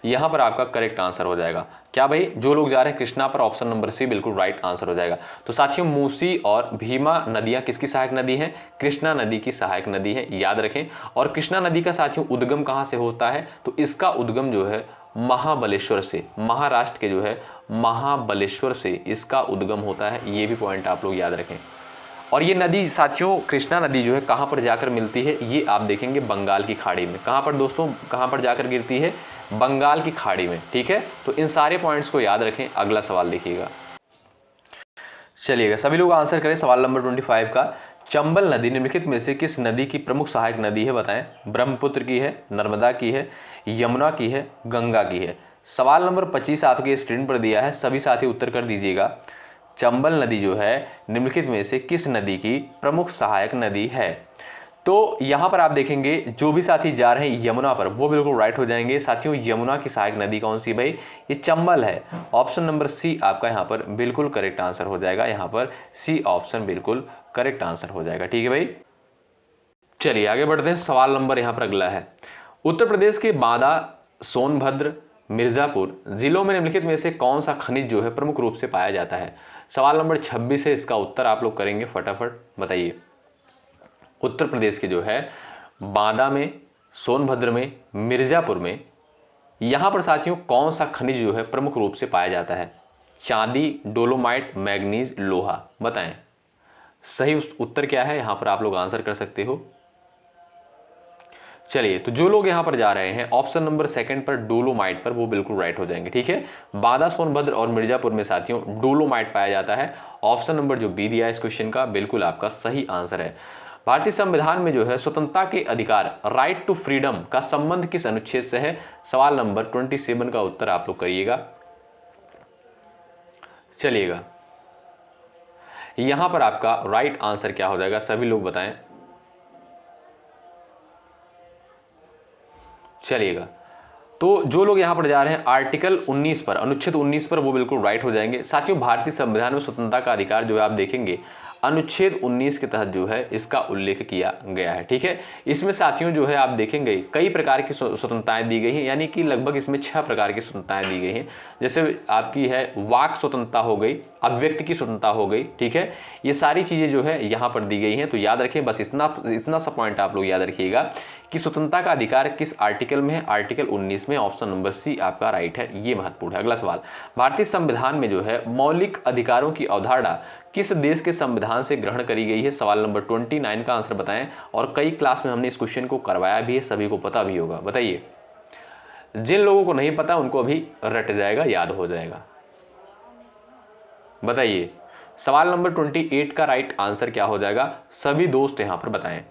यहां पर आपका करेक्ट आंसर हो जाएगा क्या भाई? जो लोग जा रहे हैं कृष्णा पर, ऑप्शन नंबर सी बिल्कुल राइट आंसर हो जाएगा। तो साथियों, मूसी और भीमा नदियां किसकी सहायक नदी हैं? कृष्णा नदी की सहायक नदी है, याद रखें। और कृष्णा नदी का साथियों उद्गम कहां से होता है? तो इसका उद्गम जो है महाबलेश्वर से, महाराष्ट्र के जो है महाबलेश्वर से इसका उद्गम होता है। ये भी पॉइंट आप लोग याद रखें। और ये नदी साथियों, कृष्णा नदी जो है कहां पर जाकर मिलती है? ये आप देखेंगे बंगाल की खाड़ी में। कहां पर दोस्तों, कहां पर जाकर गिरती है? बंगाल की खाड़ी में। ठीक है, तो इन सारे पॉइंट्स को याद रखें। अगला सवाल देखिएगा। चलिएगा, सभी लोग आंसर करें। सवाल नंबर 25 का, चंबल नदी निम्नलिखित में से किस नदी की प्रमुख सहायक नदी है? बताएं। ब्रह्मपुत्र की है, नर्मदा की है, यमुना की है, गंगा की है। सवाल नंबर 25 आपके स्क्रीन पर दिया है, सभी साथी उत्तर कर दीजिएगा। चंबल नदी जो है निम्नलिखित में से किस नदी की प्रमुख सहायक नदी है? तो यहां पर आप देखेंगे जो भी साथी जा रहे हैं यमुना पर, वो बिल्कुल राइट हो जाएंगे। साथियों, यमुना की सहायक नदी कौन सी भाई? ये चंबल है। ऑप्शन नंबर सी आपका यहां पर बिल्कुल करेक्ट आंसर हो जाएगा। यहां पर सी ऑप्शन बिल्कुल करेक्ट आंसर हो जाएगा। ठीक है भाई, चलिए आगे बढ़ते हैं। सवाल नंबर यहां पर अगला है, उत्तर प्रदेश के बांदा, सोनभद्र, मिर्जापुर जिलों में निम्नलिखित में से कौन सा खनिज जो है प्रमुख रूप से पाया जाता है? सवाल नंबर 26 है, इसका उत्तर आप लोग करेंगे, फटाफट बताइए। उत्तर प्रदेश के जो है बांदा में, सोनभद्र में, मिर्जापुर में, यहां पर साथियों कौन सा खनिज जो है प्रमुख रूप से पाया जाता है? चांदी, डोलोमाइट, मैग्नीज, लोहा। बताएं सही उत्तर क्या है? यहां पर आप लोग आंसर कर सकते हो। चलिए, तो जो लोग यहां पर जा रहे हैं ऑप्शन नंबर सेकंड पर, डोलोमाइट पर, वो बिल्कुल राइट हो जाएंगे। ठीक है, बांदा, सोनभद्र और मिर्जापुर में साथियों डोलोमाइट पाया जाता है। ऑप्शन नंबर जो बी दिया है इस क्वेश्चन का बिल्कुल आपका सही आंसर है। भारतीय संविधान में जो है स्वतंत्रता के अधिकार, राइट टू फ्रीडम का संबंध किस अनुच्छेद से है? सवाल नंबर 27 का उत्तर आप लोग करिएगा। चलिएगा, यहां पर आपका राइट आंसर क्या हो जाएगा? सभी लोग बताएं। चलिएगा, तो जो लोग यहां पर जा रहे हैं आर्टिकल 19 पर, अनुच्छेद 19 पर, वो बिल्कुल राइट हो जाएंगे। साथियों, भारतीय संविधान में स्वतंत्रता का अधिकार जो है आप देखेंगे अनुच्छेद 19 के तहत जो है इसका उल्लेख किया गया है। ठीक है, इसमें साथियों जो है आप देखेंगे कई प्रकार की स्वतंत्रताएं दी गई हैं, यानी कि लगभग इसमें 6 प्रकार की स्वतंत्रताएं दी गई हैं। जैसे आपकी है वाक स्वतंत्रता हो गई, अभिव्यक्ति की स्वतंत्रता हो गई। ठीक है, ये सारी चीजें जो है यहाँ पर दी गई हैं। तो याद रखें, बस इतना सा पॉइंट आप लोग याद रखिएगा कि स्वतंत्रता का अधिकार किस आर्टिकल में है? आर्टिकल 19 में। ऑप्शन नंबर सी आपका राइट है, ये महत्वपूर्ण है। अगला सवाल, भारतीय संविधान में जो है मौलिक अधिकारों की अवधारणा किस देश के संविधान से ग्रहण करी गई है? सवाल नंबर 29 का आंसर बताएं। और कई क्लास में हमने इस क्वेश्चन को करवाया भी है, सभी को पता भी होगा। बताइए, जिन लोगों को नहीं पता उनको अभी रट जाएगा, याद हो जाएगा। बताइए, सवाल नंबर 28 का राइट आंसर क्या हो जाएगा? सभी दोस्त यहां पर बताएं।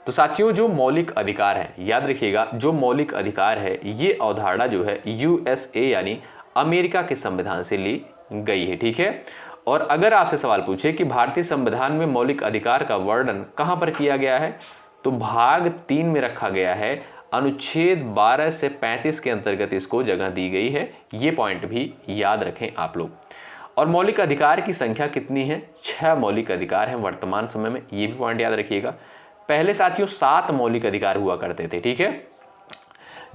तो साथियों, जो मौलिक अधिकार है, याद रखिएगा, जो मौलिक अधिकार है ये अवधारणा जो है यूएसए यानी अमेरिका के संविधान से ली गई है। ठीक है, और अगर आपसे सवाल पूछे कि भारतीय संविधान में मौलिक अधिकार का वर्णन कहां पर किया गया है, तो भाग 3 में रखा गया है। अनुच्छेद 12 से 35 के अंतर्गत इसको जगह दी गई है। ये पॉइंट भी याद रखें आप लोग। और मौलिक अधिकार की संख्या कितनी है? 6 मौलिक अधिकार हैं वर्तमान समय में, ये भी पॉइंट याद रखिएगा। पहले साथियों 7 मौलिक अधिकार हुआ करते थे, ठीक है।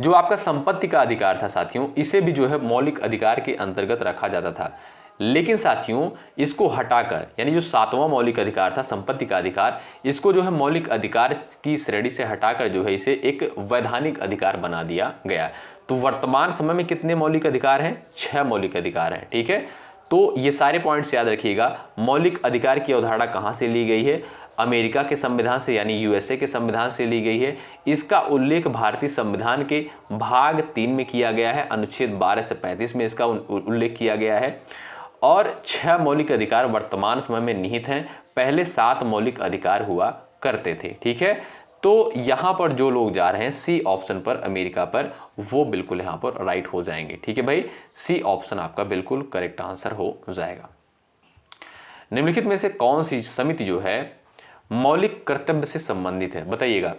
जो आपका संपत्ति का अधिकार था साथियों, इसे भी जो है मौलिक अधिकार के अंतर्गत रखा जाता था, लेकिन साथियों इसको हटाकर, यानी जो 7वां मौलिक अधिकार था संपत्ति का अधिकार, इसको जो है मौलिक अधिकार की श्रेणी से हटाकर जो है इसे एक वैधानिक अधिकार बना दिया गया। तो वर्तमान समय में कितने मौलिक अधिकार हैं? 6 मौलिक अधिकार हैं, ठीक है। तो ये सारे पॉइंट्स याद रखिएगा। मौलिक अधिकार की अवधारणा कहाँ से ली गई है? अमेरिका के संविधान से, यानी यूएसए के संविधान से ली गई है। इसका उल्लेख भारतीय संविधान के भाग 3 में किया गया है, अनुच्छेद 12 से 35 में इसका उल्लेख किया गया है। और 6 मौलिक अधिकार वर्तमान समय में निहित हैं, पहले 7 मौलिक अधिकार हुआ करते थे, ठीक है। तो यहां पर जो लोग जा रहे हैं सी ऑप्शन पर, अमेरिका पर, वो बिल्कुल यहां पर राइट हो जाएंगे, ठीक है भाई। सी ऑप्शन आपका बिल्कुल करेक्ट आंसर हो जाएगा। निम्नलिखित में से कौन सी समिति जो है मौलिक कर्तव्य से संबंधित है? बताइएगा,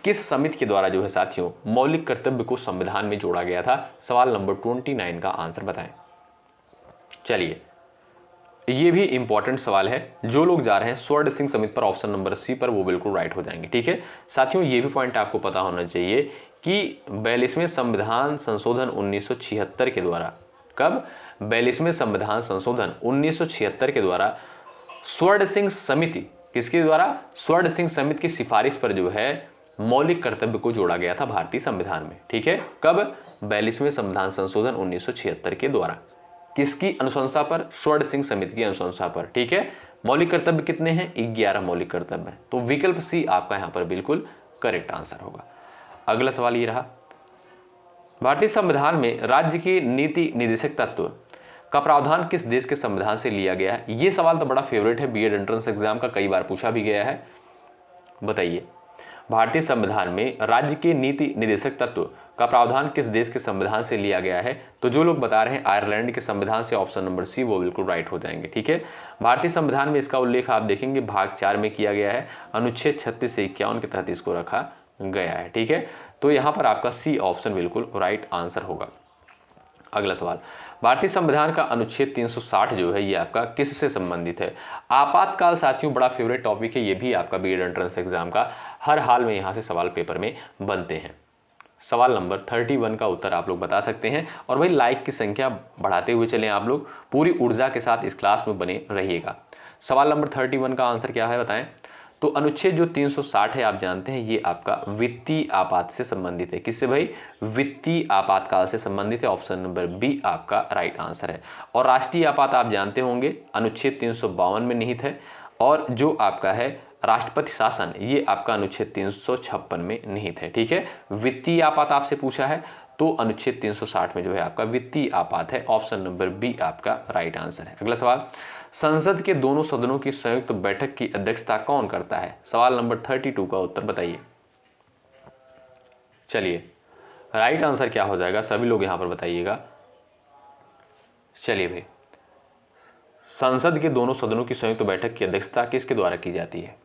किस समिति के द्वारा जो है साथियों मौलिक कर्तव्य को संविधान में जोड़ा गया था? सवाल नंबर 29 का आंसर बताएं। चलिए, ये भी इंपॉर्टेंट सवाल है। जो लोग जा रहे हैं स्वर्ण सिंह समिति पर, ऑप्शन नंबर सी पर, वो बिल्कुल राइट हो जाएंगे, ठीक है। साथियों ये भी पॉइंट आपको पता होना चाहिए कि 42वें संविधान संशोधन 1976 के द्वारा, कब? 42वें संविधान संशोधन 1976 के द्वारा स्वर्ण सिंह समिति, किसके द्वारा? स्वर्ण सिंह समिति की सिफारिश पर जो है मौलिक कर्तव्य को जोड़ा गया था भारतीय संविधान में, ठीक है। कब? 42वें संविधान संशोधन 1976 के द्वारा। किसकी अनुशंसा पर? स्वर्ण सिंह समिति की अनुशंसा पर, ठीक है। मौलिक कर्तव्य कितने हैं? 11 मौलिक कर्तव्य हैं। तो विकल्प सी आपका यहां पर बिल्कुल करेक्ट आंसर होगा। अगला सवाल ये रहा, भारतीय संविधान में राज्य की नीति निर्देशक तत्व का प्रावधान किस देश के संविधान से लिया गया है? ये सवाल तो बड़ा फेवरेट है, बीएड एंट्रेंस एग्जाम का कई बार पूछा भी गया है। बताइए, भारतीय संविधान में राज्य के नीति निर्देशक तत्व का प्रावधान किस देश के संविधान से लिया गया है? तो जो लोग बता रहे हैं आयरलैंड के संविधान से, ऑप्शन नंबर सी, वो बिल्कुल राइट हो जाएंगे, ठीक है। भारतीय संविधान में इसका उल्लेख आप देखेंगे भाग 4 में किया गया है, अनुच्छेद 36 से 51 के तहत इसको रखा गया है, ठीक है। तो यहां पर आपका सी ऑप्शन बिल्कुल राइट आंसर होगा। अगला सवाल, भारतीय संविधान का अनुच्छेद 360 जो है ये आपका किससे संबंधित है? आपातकाल साथियों बड़ा फेवरेट टॉपिक है, ये भी आपका बीएड एंट्रेंस एग्जाम का हर हाल में यहां से सवाल पेपर में बनते हैं। सवाल नंबर 31 का उत्तर आप लोग बता सकते हैं। और भाई लाइक की संख्या बढ़ाते हुए चलें, आप लोग पूरी ऊर्जा के साथ इस क्लास में बने रहिएगा। सवाल नंबर 31 का आंसर क्या है बताएं। तो अनुच्छेद जो 360 है आप जानते हैं ये आपका वित्तीय आपात से संबंधित है। किससे भाई? वित्तीय आपातकाल से संबंधित है। ऑप्शन नंबर बी आपका राइट आंसर है। और राष्ट्रीय आपात आप जानते होंगे अनुच्छेद 352 में निहित है। और जो आपका है राष्ट्रपति शासन, ये आपका अनुच्छेद 356 में निहित है, ठीक है। वित्तीय आपात आपसे पूछा है तो अनुच्छेद 360 में जो है आपका वित्तीय आपात है। ऑप्शन नंबर बी आपका राइट आंसर है। अगला सवाल, संसद के दोनों सदनों की संयुक्त बैठक की अध्यक्षता कौन करता है? सवाल नंबर 32 का उत्तर बताइए। चलिए, राइट आंसर क्या हो जाएगा सभी लोग यहां पर बताइएगा। चलिए भाई, संसद के दोनों सदनों की संयुक्त बैठक की अध्यक्षता किसके द्वारा की जाती है?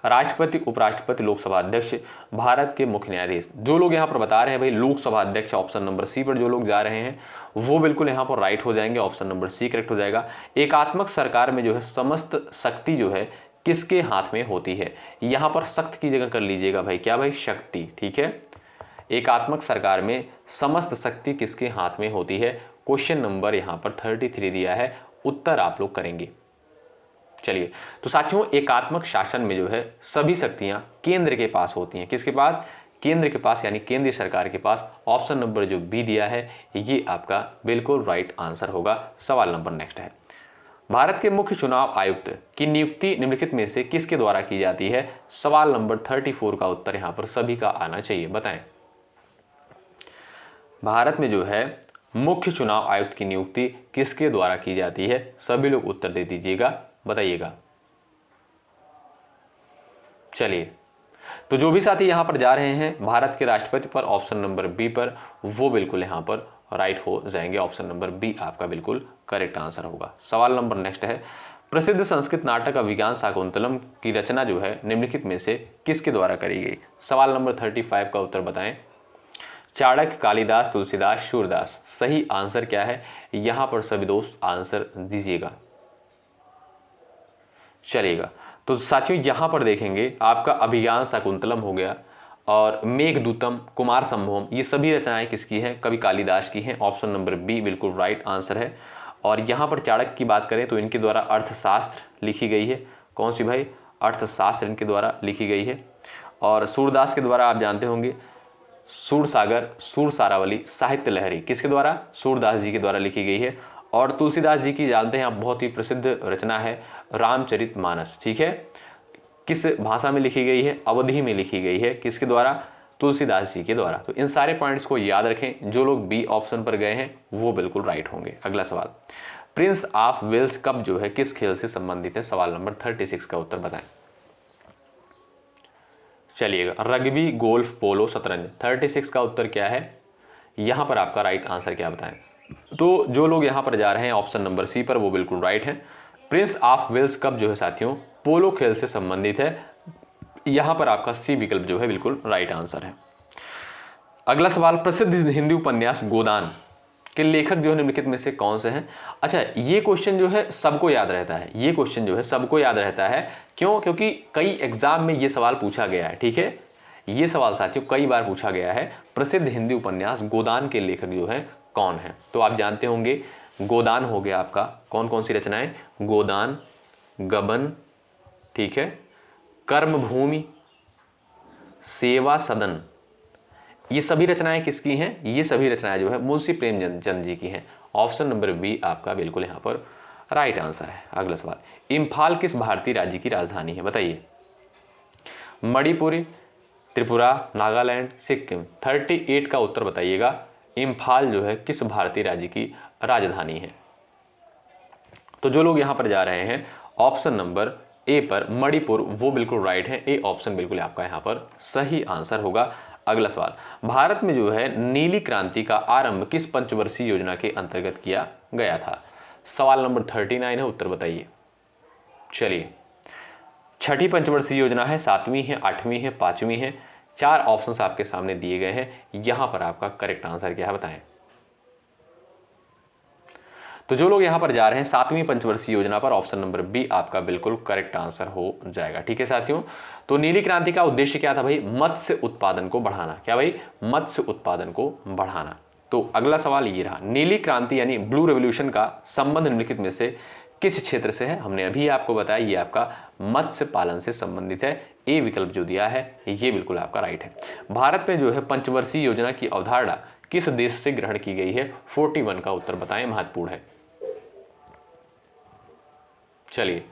राष्ट्रपति, उपराष्ट्रपति, लोकसभा अध्यक्ष, भारत के मुख्य न्यायाधीश। जो लोग यहाँ पर बता रहे हैं भाई लोकसभा अध्यक्ष, ऑप्शन नंबर सी पर जो लोग जा रहे हैं वो बिल्कुल यहाँ पर राइट हो जाएंगे। ऑप्शन नंबर सी करेक्ट हो जाएगा। एकात्मक सरकार में जो है समस्त शक्ति जो है किसके हाथ में होती है? यहाँ पर सख्त की जगह कर लीजिएगा भाई, क्या भाई? शक्ति, ठीक है। एकात्मक सरकार में समस्त शक्ति किसके हाथ में होती है? क्वेश्चन नंबर यहाँ पर 33 दिया है, उत्तर आप लोग करेंगे। चलिए, तो साथियों एकात्मक शासन में जो है सभी शक्तियां केंद्र के पास होती हैं। किसके पास? केंद्र के पास, यानी केंद्रीय सरकार के पास। ऑप्शन नंबर जो बी दिया है ये आपका बिल्कुल राइट आंसर होगा। सवाल नंबर नेक्स्ट है, भारत के मुख्य चुनाव आयुक्त की नियुक्ति निम्नलिखित में से किसके द्वारा की जाती है? सवाल नंबर 34 का उत्तर यहां पर सभी का आना चाहिए, बताएं। भारत में जो है मुख्य चुनाव आयुक्त की नियुक्ति किसके द्वारा की जाती है? सभी लोग उत्तर दे दीजिएगा, बताइएगा। चलिए, तो जो भी साथी यहां पर जा रहे हैं भारत के राष्ट्रपति पर, ऑप्शन नंबर बी पर, वो बिल्कुल यहां पर राइट हो जाएंगे। ऑप्शन नंबर बी आपका बिल्कुल करेक्ट आंसर होगा। सवाल नंबर नेक्स्ट है, प्रसिद्ध संस्कृत नाटक अभिज्ञान शाकुंतलम की रचना जो है निम्नलिखित में से किसके द्वारा करी गई? सवाल नंबर 35 का उत्तर बताएं। चाणक्य, कालिदास, तुलसीदास, सूरदास। सही आंसर क्या है यहां पर सभी दोस्त आंसर दीजिएगा। चलिएगा, तो साथियों यहां पर देखेंगे आपका अभिज्ञान शाकुंतलम हो गया और मेघदूतम, कुमार संभवम, ये सभी रचनाएं किसकी हैं? कवि कालिदास की हैं। ऑप्शन नंबर बी बिल्कुल राइट आंसर है। और यहाँ पर चाणक्य की बात करें तो इनके द्वारा अर्थशास्त्र लिखी गई है। कौन सी भाई? अर्थशास्त्र इनके द्वारा लिखी गई है। और सूरदास के द्वारा आप जानते होंगे सूरसागर, सूरसारावली, साहित्य लहरी किसके द्वारा? सूरदास जी के द्वारा लिखी गई है। और तुलसीदास जी की जानते हैं आप, बहुत ही प्रसिद्ध रचना है रामचरितमानस। ठीक है, किस भाषा में लिखी गई है? अवधी में लिखी गई है। किसके द्वारा? तुलसीदास जी के द्वारा। तो इन सारे पॉइंट्स को याद रखें। जो लोग बी ऑप्शन पर गए हैं वो बिल्कुल राइट होंगे। अगला सवाल, प्रिंस ऑफ वेल्स कप जो है किस खेल से संबंधित है? सवाल नंबर 36 का उत्तर बताएं। चलिएगा, रग्बी, गोल्फ, पोलो, शतरंज। 36 का उत्तर क्या है? यहां पर आपका राइट आंसर क्या बताएं? तो जो लोग यहां पर जा रहे हैं ऑप्शन नंबर सी पर वो बिल्कुल राइट है। प्रिंस ऑफ वेल्स कप जो है साथियों पोलो खेल से संबंधित है। यहां पर आपका सी विकल्प जो है बिल्कुल राइट आंसर है। अगला सवाल, प्रसिद्ध हिंदी उपन्यास गोदान के लेखक जो है निम्नलिखित में से कौन से हैं? अच्छा, ये क्वेश्चन जो है सबको याद रहता है। ये क्वेश्चन जो है सबको याद रहता है। क्यों? क्योंकि कई एग्जाम में ये सवाल पूछा गया है। ठीक है, ये सवाल साथियों कई बार पूछा गया है। प्रसिद्ध हिंदी उपन्यास गोदान के लेखक जो है कौन है? तो आप जानते होंगे गोदान हो गया आपका, कौन कौन सी रचनाएं? गोदान, गबन, ठीक है, कर्मभूमि, सेवा सदन, ये सभी रचनाएं किसकी हैं? ये सभी रचनाएं जो है मुंशी प्रेमचंद जी की हैं। ऑप्शन नंबर बी आपका बिल्कुल यहां पर राइट आंसर है। अगला सवाल, इम्फाल किस भारतीय राज्य की राजधानी है? बताइए। मणिपुर, त्रिपुरा, नागालैंड, सिक्किम। 38 का उत्तर बताइएगा। इम्फाल जो है किस भारतीय राज्य की राजधानी है? तो जो लोग यहां पर जा रहे हैं ऑप्शन नंबर ए पर मणिपुर, वो बिल्कुल राइट है। ए ऑप्शन बिल्कुल आपका यहां पर सही आंसर होगा। अगला सवाल, भारत में जो है नीली क्रांति का आरंभ किस पंचवर्षीय योजना के अंतर्गत किया गया था? सवाल नंबर 39 है, उत्तर बताइए। चलिए, छठी पंचवर्षीय योजना है, 7वीं है, 8वीं है, 5वीं है। 4 ऑप्शंस आपके सामने दिए गए हैं। यहां पर आपका करेक्ट आंसर क्या है बताएं। तो जो लोग यहां पर जा रहे हैं 7वीं पंचवर्षीय योजना पर, ऑप्शन नंबर बी आपका बिल्कुल करेक्ट आंसर हो जाएगा। ठीक है साथियों, तो नीली क्रांति का उद्देश्य क्या था भाई? मत्स्य उत्पादन को बढ़ाना। क्या भाई? मत्स्य उत्पादन को बढ़ाना। तो अगला सवाल ये रहा, नीली क्रांति यानी ब्लू रेवोल्यूशन का संबंध निम्नलिखित में से किस क्षेत्र से है? हमने अभी आपको बताया ये आपका मत्स्य पालन से संबंधित है। ए विकल्प जो दिया है ये बिल्कुल आपका राइट है। भारत में जो है पंचवर्षीय योजना की अवधारणा किस देश से ग्रहण की गई है? 41 का उत्तर बताएं, महत्वपूर्ण है। चलिए,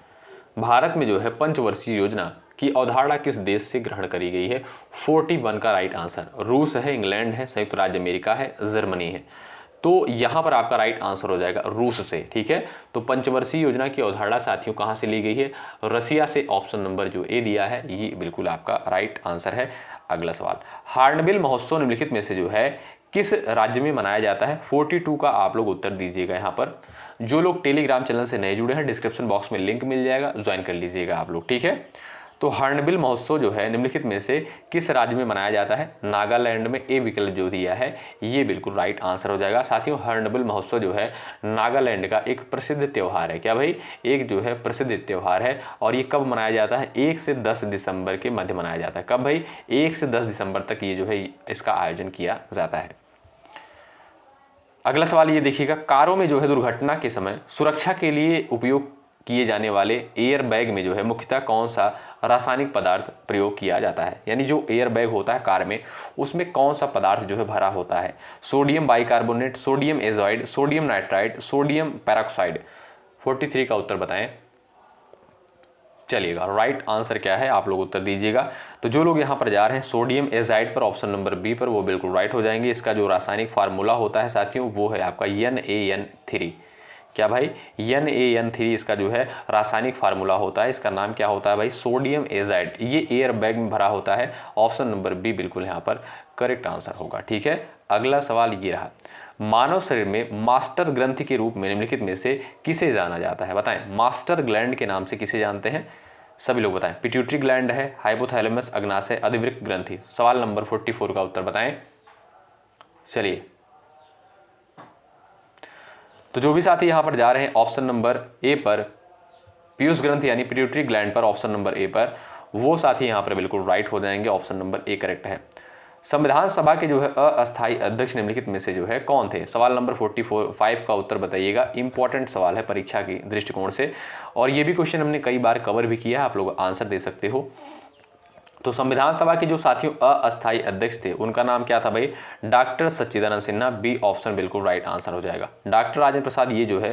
भारत में जो है पंचवर्षीय योजना की अवधारणा किस देश से ग्रहण करी गई है? 41 का राइट आंसर रूस है, इंग्लैंड है, संयुक्त राज्य अमेरिका है, जर्मनी है। तो यहां पर आपका राइट आंसर हो जाएगा रूस से। ठीक है, तो पंचवर्षीय योजना की अवधारणा साथियों कहां से ली गई है? रसिया से। ऑप्शन नंबर जो ए दिया है ये बिल्कुल आपका राइट आंसर है। अगला सवाल, हार्नबिल महोत्सव निम्नलिखित में से जो है किस राज्य में मनाया जाता है? 42 का आप लोग उत्तर दीजिएगा। यहाँ पर जो लोग टेलीग्राम चैनल से नए जुड़े हैं डिस्क्रिप्शन बॉक्स में लिंक मिल जाएगा, ज्वाइन कर लीजिएगा आप लोग। ठीक है, तो हार्नबिल महोत्सव जो है निम्नलिखित में से किस राज्य में मनाया जाता है? नागालैंड में। ए विकल्प जो दिया है ये बिल्कुल राइट आंसर हो जाएगा। साथियों, हार्नबिल महोत्सव जो है नागालैंड का एक प्रसिद्ध त्यौहार है। क्या भाई? एक जो है प्रसिद्ध त्यौहार है। और ये कब मनाया जाता है? 1 से 10 दिसंबर के मध्य मनाया जाता है। कब भाई? 1 से 10 दिसंबर तक ये जो है इसका आयोजन किया जाता है। अगला सवाल ये देखिएगा, कारों में जो है दुर्घटना के समय सुरक्षा के लिए उपयोग किए जाने वाले एयर बैग में जो है मुख्यतः कौन सा रासायनिक पदार्थ प्रयोग किया जाता है? यानी जो एयर बैग होता है कार में उसमें कौन सा पदार्थ जो है भरा होता है? Sodium bicarbonate, sodium azide, sodium nitride, sodium peroxide. 43 का उत्तर बताएं। चलिएगा, राइट आंसर क्या है आप लोग उत्तर दीजिएगा। तो जो लोग यहाँ पर जा रहे हैं सोडियम एजाइड पर, ऑप्शन नंबर बी पर, वो बिल्कुल राइट हो जाएंगे। इसका जो रासायनिक फार्मूला होता है साथियों वो है आपका NaN3। क्या भाई? NaN3 इसका जो है रासायनिक फार्मूला होता है। इसका नाम क्या होता है भाई? Sodium azide. ये एयर बैग में भरा होता है। ऑप्शन नंबर बी बिल्कुल यहाँ पर करेक्ट आंसर होगा। ठीक है, अगला सवाल ये रहा, मानव शरीर में मास्टर ग्रंथि के रूप में निम्नलिखित में से किसे जाना जाता है? बताएं, मास्टर ग्लैंड के नाम से किसे जानते हैं? सभी लोग बताएं। पिट्यूटरी ग्लैंड है, हाइपोथैलेमस, अग्नाशय, अधिवृक्क ग्रंथि। सवाल नंबर 44 का उत्तर बताएं। चलिए, तो जो भी साथी यहां पर जा रहे हैं ऑप्शन नंबर ए पर, पीयूष ग्रंथि यानी पिट्यूटरी ग्लैंड पर, ऑप्शन नंबर ए पर, वो साथी यहां पर बिल्कुल राइट हो जाएंगे। ऑप्शन नंबर ए करेक्ट है। संविधान सभा के जो है अस्थायी अध्यक्ष निम्नलिखित में से जो है कौन थे? सवाल नंबर 45 का उत्तर बताइएगा। इंपॉर्टेंट सवाल है परीक्षा की दृष्टिकोण से, और ये भी क्वेश्चन हमने कई बार कवर भी किया है, आप लोग आंसर दे सकते हो। तो संविधान सभा के जो साथियों अस्थायी अध्यक्ष थे उनका नाम क्या था भाई? डॉक्टर सच्चिदानंद सिन्हा। बी ऑप्शन बिल्कुल राइट आंसर हो जाएगा। डॉक्टर राजेंद्र प्रसाद ये जो है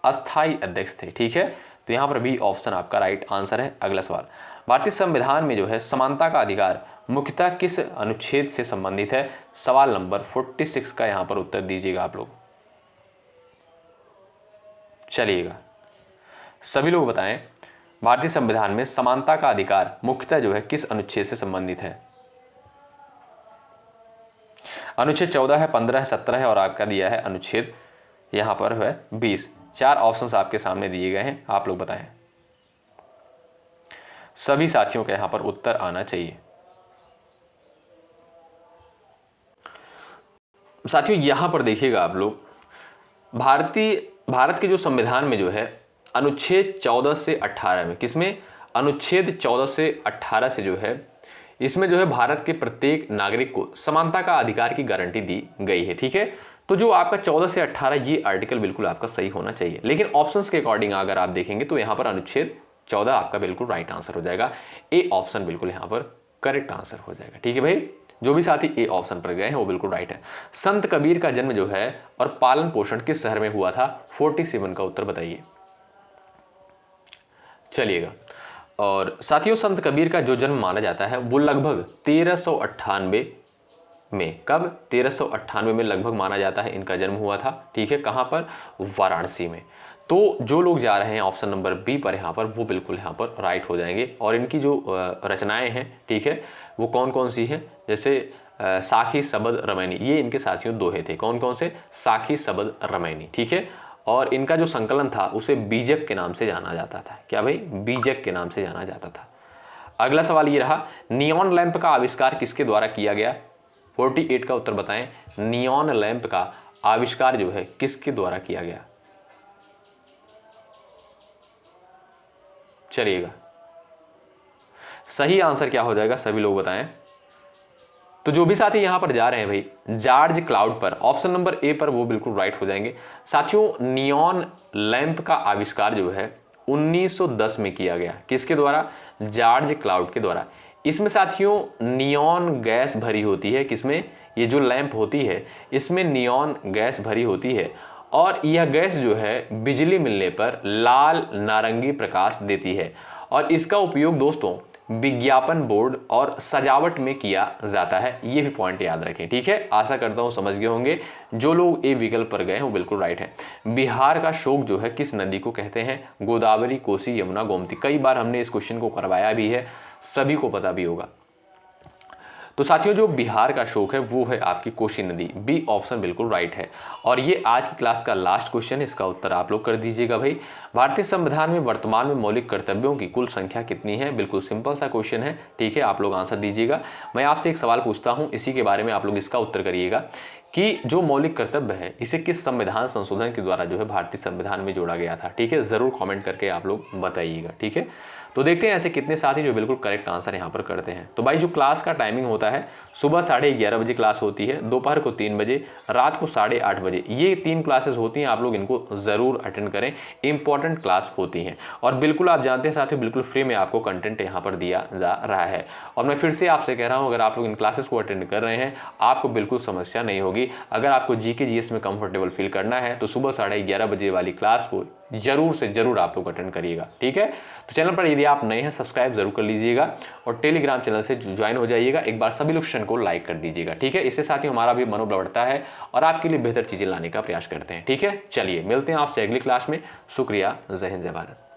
अस्थायी अध्यक्ष थे, ठीक है। तो यहाँ पर बी ऑप्शन आपका राइट आंसर है। अगला सवाल, भारतीय संविधान में जो है समानता का अधिकार मुख्यतः किस अनुच्छेद से संबंधित है? सवाल नंबर 46 का यहाँ पर उत्तर दीजिएगा आप लोग। चलिएगा, सभी लोग बताएं, भारतीय संविधान में समानता का अधिकार मुख्यतः जो है किस अनुच्छेद से संबंधित है? अनुच्छेद 14 है, 15 है, 17 है, और आपका दिया है अनुच्छेद यहां पर है 20। 4 ऑप्शंस आपके सामने दिए गए हैं, आप लोग बताएं। सभी साथियों का यहां पर उत्तर आना चाहिए। साथियों यहां पर देखिएगा आप लोग, भारत के जो संविधान में जो है अनुच्छेद 14 से 18 में, किसमें? अनुच्छेद 14 से 18 से जो है इसमें जो है भारत के प्रत्येक नागरिक को समानता का अधिकार की गारंटी दी गई है, ठीक है। तो जो आपका 14 से 18 ये आर्टिकल बिल्कुल आपका सही होना चाहिए, लेकिन ऑप्शंस के अकॉर्डिंग अगर आप देखेंगे तो यहाँ पर अनुच्छेद 14 आपका बिल्कुल राइट आंसर हो जाएगा। ए ऑप्शन बिल्कुल यहाँ पर करेक्ट आंसर हो जाएगा, ठीक है भाई। जो भी साथी ए ऑप्शन पर गए हैं वो बिल्कुल राइट है। संत कबीर का जन्म जो है और पालन पोषण किस शहर में हुआ था? 47 का उत्तर बताइए। चलिएगा, और साथियों संत कबीर का जो जन्म माना जाता है वो लगभग 1398 में, कब? 1398 में लगभग माना जाता है इनका जन्म हुआ था, ठीक है। कहां पर? वाराणसी में। तो जो लोग जा रहे हैं ऑप्शन नंबर बी पर यहाँ पर, वो बिल्कुल यहाँ पर राइट हो जाएंगे। और इनकी जो रचनाएं हैं, ठीक है, वो कौन कौन सी हैं? जैसे साखी सबद रमैनी, ये इनके साथियों दोहे थे। कौन कौन से? साखी सबद रमैनी, ठीक है। और इनका जो संकलन था उसे बीजक के नाम से जाना जाता था। क्या भाई? बीजक के नाम से जाना जाता था। अगला सवाल ये रहा, नियॉन लैंप का आविष्कार किसके द्वारा किया गया? 48 का उत्तर बताएं। नियॉन लैंप का आविष्कार जो है किसके द्वारा किया गया? चलिएगा, सही आंसर क्या हो जाएगा सभी लोग बताएं। तो जो भी साथी यहां पर जा रहे हैं भाई जॉर्ज क्लाउड पर, ऑप्शन नंबर ए पर, वो बिल्कुल राइट हो जाएंगे। साथियों नियॉन लैंप का आविष्कार जो है 1910 में किया गया। किसके द्वारा? जॉर्ज क्लाउड के द्वारा। इसमें साथियों नियॉन गैस भरी होती है। किसमें? ये जो लैंप होती है इसमें नियॉन गैस भरी होती है, और यह गैस जो है बिजली मिलने पर लाल नारंगी प्रकाश देती है, और इसका उपयोग दोस्तों विज्ञापन बोर्ड और सजावट में किया जाता है। ये भी पॉइंट याद रखें, ठीक है। आशा करता हूं समझ गए होंगे। जो लोग ए विकल्प पर गए हैं वो बिल्कुल राइट है। बिहार का शोक जो है किस नदी को कहते हैं? गोदावरी, कोसी, यमुना, गोमती। कई बार हमने इस क्वेश्चन को करवाया भी है, सभी को पता भी होगा। तो साथियों जो बिहार का शोक है वो है आपकी कोसी नदी। बी ऑप्शन बिल्कुल राइट है। और ये आज की क्लास का लास्ट क्वेश्चन है, इसका उत्तर आप लोग कर दीजिएगा भाई। भारतीय संविधान में वर्तमान में मौलिक कर्तव्यों की कुल संख्या कितनी है? बिल्कुल सिंपल सा क्वेश्चन है, ठीक है। आप लोग आंसर दीजिएगा। मैं आपसे एक सवाल पूछता हूँ, इसी के बारे में आप लोग इसका उत्तर करिएगा कि जो मौलिक कर्तव्य है इसे किस संविधान संशोधन के द्वारा जो है भारतीय संविधान में जोड़ा गया था, ठीक है। जरूर कमेंट करके आप लोग बताइएगा, ठीक है। तो देखते हैं ऐसे कितने साथी जो बिल्कुल करेक्ट आंसर यहाँ पर करते हैं। तो भाई जो क्लास का टाइमिंग होता है, सुबह 11:30 बजे क्लास होती है, दोपहर को 3 बजे, रात को 8:30 बजे। ये 3 क्लासेस होती हैं, आप लोग इनको जरूर अटेंड करें। इंपॉर्टेंट क्लास होती हैं, और बिल्कुल आप जानते हैं साथियों बिल्कुल फ्री में आपको कंटेंट यहाँ पर दिया जा रहा है। और मैं फिर से आपसे कह रहा हूँ, अगर आप लोग इन क्लासेस को अटेंड कर रहे हैं आपको बिल्कुल समस्या नहीं होगी। अगर आपको जीके जीएस में कंफर्टेबल फील करना है तो सुबह 11:30 बजे वाली क्लास को जरूर से जरूर आप लोग अटेंड करिएगा, ठीक है। तो चैनल पर यदि आप नए हैं सब्सक्राइब जरूर कर लीजिएगा, और टेलीग्राम चैनल से ज्वाइन हो जाइएगा। एक बार सभी लोग सेशन को लाइक कर दीजिएगा, ठीक है। इससे साथ ही हमारा भी मनोबल बढ़ता है और आपके लिए बेहतर चीजें लाने का प्रयास करते हैं, ठीक है। चलिए मिलते हैं आपसे अगली क्लास में। शुक्रिया, जय हिंद, जय भारत।